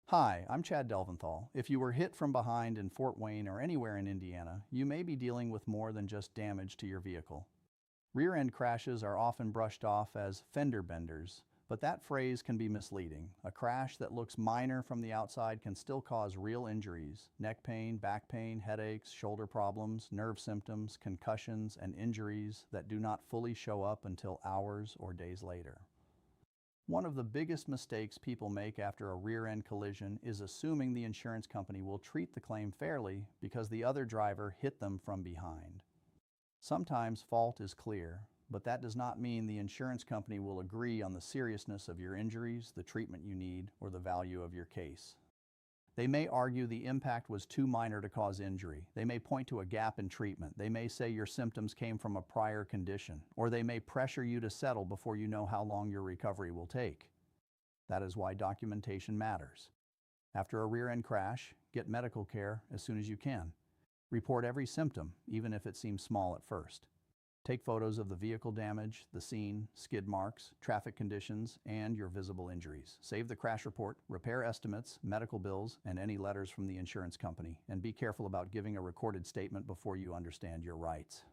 Hi, I'm Chad Delventhal. If you were hit from behind in Fort Wayne or anywhere in Indiana, you may be dealing with more than just damage to your vehicle. Rear-end crashes are often brushed off as fender benders, but that phrase can be misleading. A crash that looks minor from the outside can still cause real injuries: neck pain, back pain, headaches, shoulder problems, nerve symptoms, concussions, and injuries that do not fully show up until hours or days later. One of the biggest mistakes people make after a rear-end collision is assuming the insurance company will treat the claim fairly because the other driver hit them from behind. Sometimes fault is clear, but that does not mean the insurance company will agree on the seriousness of your injuries, the treatment you need, or the value of your case. They may argue the impact was too minor to cause injury. They may point to a gap in treatment. They may say your symptoms came from a prior condition, or they may pressure you to settle before you know how long your recovery will take. That is why documentation matters. After a rear-end crash, get medical care as soon as you can. Report every symptom, even if it seems small at first. Take photos of the vehicle damage, the scene, skid marks, traffic conditions, and your visible injuries. Save the crash report, repair estimates, medical bills, and any letters from the insurance company, and be careful about giving a recorded statement before you understand your rights.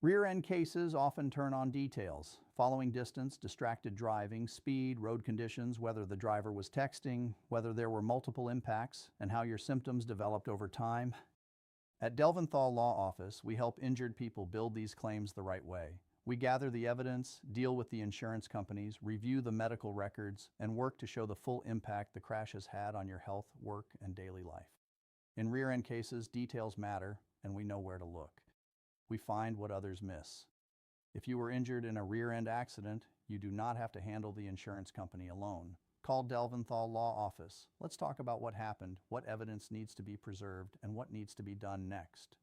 Rear-end cases often turn on details: following distance, distracted driving, speed, road conditions, whether the driver was texting, whether there were multiple impacts, and how your symptoms developed over time. At Delventhal Law Office, we help injured people build these claims the right way. We gather the evidence, deal with the insurance companies, review the medical records, and work to show the full impact the crash has had on your health, work, and daily life. In rear-end cases, details matter, and we know where to look. We find what others miss. If you were injured in a rear-end accident, you do not have to handle the insurance company alone. Call Delventhal Law Office. Let's talk about what happened, what evidence needs to be preserved, and what needs to be done next.